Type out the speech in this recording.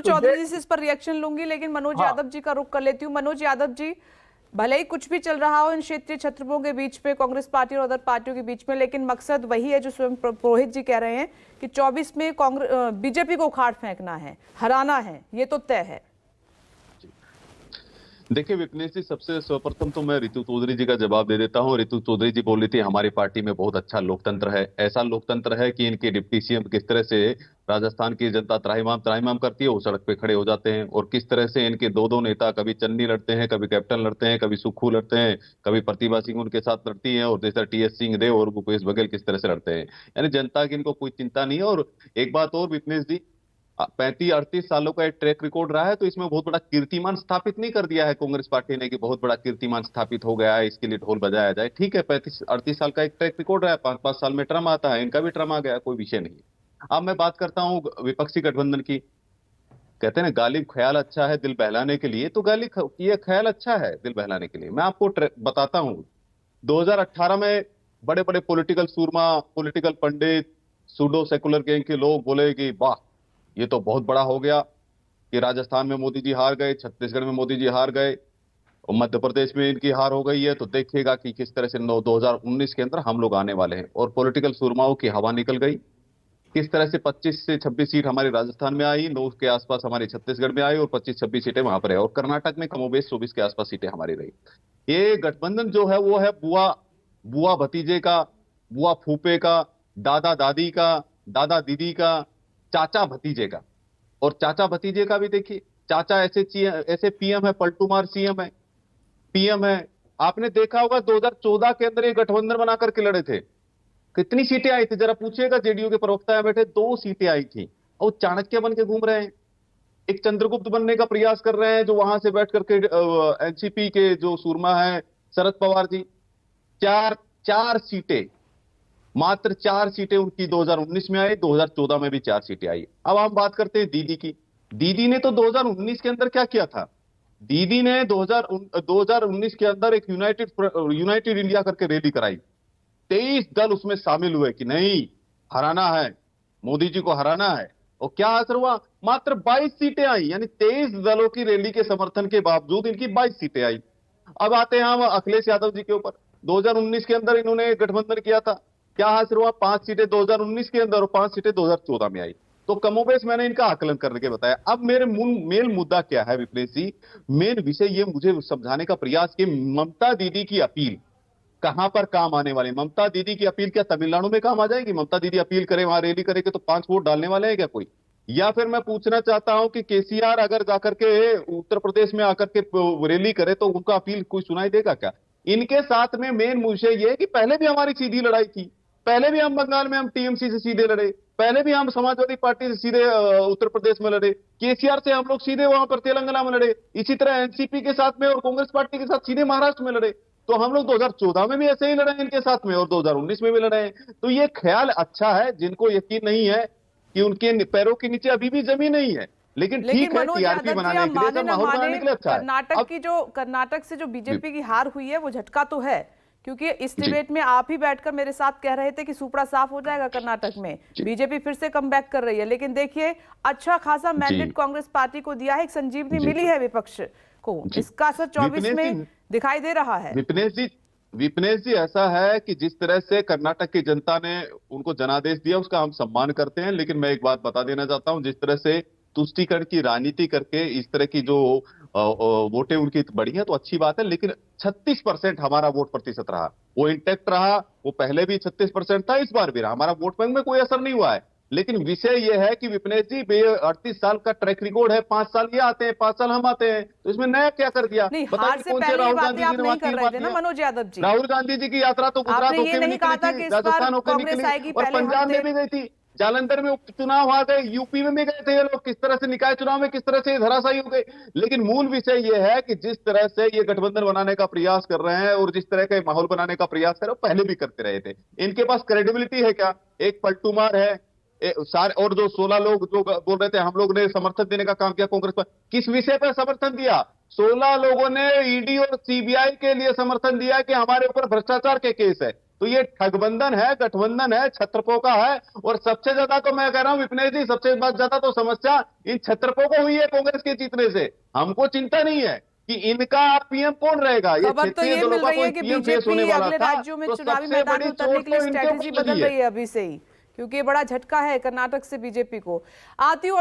चौधरी जी से इस पर रिएक्शन लूंगी, लेकिन मनोज यादव जी का रुख कर लेती हूँ। मनोज यादव जी, भले ही कुछ भी चल रहा हो इन क्षेत्रीय छत्रपों के बीच में, कांग्रेस पार्टी और अदर पार्टियों के बीच में, लेकिन मकसद वही है जो स्वयं पुरोहित जी कह रहे हैं कि 24 में कांग्रेस बीजेपी को उखाड़ फेंकना है, हराना है, ये तो तय है। देखिए विपिनेश जी, सबसे सर्वप्रथम तो मैं ऋतु चौधरी जी का जवाब दे देता हूं। ऋतु चौधरी जी बोल रही थी हमारी पार्टी में बहुत अच्छा लोकतंत्र है। ऐसा लोकतंत्र है कि इनके डिप्टी सीएम किस तरह से राजस्थान की जनता त्राहिमाम त्राहिमाम करती है, वो सड़क पे खड़े हो जाते हैं। और किस तरह से इनके दो दो नेता, कभी चन्नी लड़ते हैं, कभी कैप्टन लड़ते हैं, कभी सुक्खू लड़ते हैं, कभी प्रतिभा सिंह उनके साथ लड़ती है, और जैसा टीएस सिंह देव और भूपेश बघेल किस तरह से लड़ते हैं। यानी जनता की इनको कोई चिंता नहीं है। और एक बात और विपिनेश जी, 35-38 सालों का एक ट्रैक रिकॉर्ड रहा है, तो इसमें बहुत बड़ा कीर्तिमान स्थापित नहीं कर दिया है कांग्रेस पार्टी ने कि बहुत बड़ा कीर्तिमान स्थापित हो गया है, इसके लिए ढोल बजाया जाए। ठीक है, 35-38 साल का एक ट्रैक रिकॉर्ड रहा है, 5-5 साल में टर्म आता है, इनका भी टर्म आ गया, कोई विषय नहीं। अब मैं बात करता हूँ विपक्षी गठबंधन की। कहते हैं ना, गालिब ख्याल अच्छा है दिल बहलाने के लिए, तो ये ख्याल अच्छा है दिल बहलाने के लिए। मैं आपको बताता हूँ, 2018 में बड़े बड़े पॉलिटिकल सूरमा, पॉलिटिकल पंडित, सूडो सेकुलर गैंग के लोग बोले कि वाह, ये तो बहुत बड़ा हो गया कि राजस्थान में मोदी जी हार गए, छत्तीसगढ़ में मोदी जी हार गए, और मध्य प्रदेश में इनकी हार हो गई है, तो देखिएगा कि किस तरह से 2019 के अंदर हम लोग आने वाले हैं। और पॉलिटिकल सुरमाओं की हवा निकल गई। किस तरह से 25 से 26 सीट हमारी राजस्थान में आई, 9 के आसपास हमारी छत्तीसगढ़ में आई, और 25-26 सीटें वहां पर है। और कर्नाटक में कमोबेश 24 के आसपास सीटें हमारी रही। ये गठबंधन जो है वो है बुआ बुआ भतीजे का, बुआ फूफे का, दादा दादी का, दादा दीदी का, चाचा भतीजे का। और चाचा भतीजे का भी देखिए, चाचा ऐसे पीएम है, पलटू मार सीएम है, पीएम है। आपने देखा होगा 2014 के अंदर ये गठबंधन बना करके लड़े थे, कितनी सीटें आई थी जरा पूछिएगा। जेडीयू के प्रवक्ता है बैठे, 2 सीटें आई थी, और चाणक्य बन के घूम रहे हैं। एक चंद्रगुप्त बनने का प्रयास कर रहे हैं, जो वहां से बैठ करके एनसीपी के जो सूरमा है शरद पवार जी, चार चार सीटें, मात्र 4 सीटें उनकी 2019 में आई, 2014 में भी 4 सीटें आई। अब हम बात करते हैं दीदी की। दीदी ने तो 2019 के अंदर क्या किया था? दीदी ने 2019 के अंदर एक यूनाइटेड इंडिया करके रैली कराई। 23 दल उसमें शामिल हुए कि नहीं, हराना है, मोदी जी को हराना है। और क्या असर हुआ? मात्र 22 सीटें आई। यानी 23 दलों की रैली के समर्थन के बावजूद इनकी 22 सीटें आई। अब आते हैं हम अखिलेश यादव जी के ऊपर। 2019 के अंदर इन्होंने गठबंधन किया था, क्या हासिल हुआ? 5 सीटें 2019 के अंदर और 5 सीटें 2014 में आई। तो कमोबेश मैंने इनका आकलन करके बताया। अब मेरे मेन मुद्दा क्या है विप्लेश जी? मेन विषय ये मुझे समझाने का प्रयास कि ममता दीदी की अपील कहां पर काम आने वाली? ममता दीदी की अपील क्या तमिलनाडु में काम आ जाएगी? ममता दीदी अपील करे, वहां रैली करेगी तो 5 वोट डालने वाले हैं क्या कोई? या फिर मैं पूछना चाहता हूं कि केसीआर अगर जाकर के उत्तर प्रदेश में आकर के रैली करे तो उनका अपील कोई सुनाई देगा क्या? इनके साथ में मेन विषय ये है कि पहले भी हमारी सीधी लड़ाई थी, पहले भी हम बंगाल में हम टीएमसी से सीधे लड़े, पहले भी हम समाजवादी पार्टी से सीधे उत्तर प्रदेश में लड़े, केसीआर से हम लोग सीधे वहां पर तेलंगाना में लड़े, इसी तरह एनसीपी के साथ में और कांग्रेस पार्टी के साथ सीधे महाराष्ट्र में लड़े। तो हम लोग 2014 में भी ऐसे ही लड़े हैं इनके साथ में, और 2019 में भी लड़े हैं। तो ये ख्याल अच्छा है, जिनको यकीन नहीं है कि उनके पैरों के नीचे अभी भी जमीन नहीं है, लेकिन ठीक है, टीआरपी बनाने के लिए, सब माहौल बनाने के लिए अच्छा है। कर्नाटक से जो बीजेपी की हार हुई है वो झटका तो है, क्योंकि इस डिबेट में आप ही बैठकर मेरे साथ कह रहे थे कि सुपड़ा साफ हो जाएगा कर्नाटक में, बीजेपी फिर से कमबैक कर रही है। लेकिन देखिए, अच्छा खासा मैंडेट कांग्रेस पार्टी को दिया है, एक संजीवनी मिली है विपक्ष को, इसका असर 24 में दिखाई दे रहा है। विपिनेश जी, ऐसा है कि जिस तरह से कर्नाटक की जनता ने उनको जनादेश दिया उसका हम सम्मान करते हैं, लेकिन मैं एक बात बता देना चाहता हूं, जिस तरह से तुष्टीकरण की राजनीति करके इस तरह की जो वोटें उनकी बढ़ी हैं तो अच्छी बात है, लेकिन 36% हमारा वोट प्रतिशत रहा, वो इंटैक्ट रहा। वो पहले भी 36% था, इस बार भी रहा, हमारा वोट बैंक में कोई असर नहीं हुआ है। लेकिन विषय यह है कि विपिनेश जी, 38 साल का ट्रैक रिकॉर्ड है, 5 साल ये आते हैं, 5 साल हम आते हैं, तो इसमें नया क्या कर दिया? हार से पहले राहुल गांधी जी ने कर रहे थे ना मनोज यादव जी। राहुल गांधी जी की यात्रा तो गुजरात होकर भी निकली थी, राजस्थान होकर निकली, और पंजाब में भी गई थी, जालंधर में उपचुनाव आ गए, यूपी में भी गए थे ये लोग, किस तरह से निकाय चुनाव में किस तरह से धराशायी हो गए। लेकिन मूल विषय यह है कि जिस तरह से ये गठबंधन बनाने का प्रयास कर रहे हैं और जिस तरह का माहौल बनाने का प्रयास कर रहे हैं, पहले भी करते रहे थे। इनके पास क्रेडिबिलिटी है क्या? एक पलटूमार है, सारे, और जो 16 लोग जो बोल रहे थे हम लोग ने समर्थन देने का काम किया कांग्रेस पर, किस विषय पर समर्थन दिया? 16 लोगों ने ईडी और सीबीआई के लिए समर्थन दिया कि हमारे ऊपर भ्रष्टाचार के केस है। तो ये ठगबंधन है, गठबंधन है, छत्रपों का है। और सबसे ज्यादा तो मैं कह रहा हूं विपनेश जी, सबसे ज्यादा तो समस्या इन छत्रपों को हुई है कांग्रेस के जीतने से। हमको चिंता नहीं है कि इनका पीएम कौन रहेगा। ये खबर तो क्षेत्रीय ये दलों मिल का रही कोई है कि पीएम फेस होने बीजेपी वाला अगले था, राज्यों में तो चुनावी सबसे मैदान बड़ी में उतरने चोट के लिए तो इनके स्ट्रेटेजी ऊपर बदल लगी है। रही है अभी से ही, क्योंकि ये बड़ा झटका है कर्नाटक से बीजेपी को। आती हूँ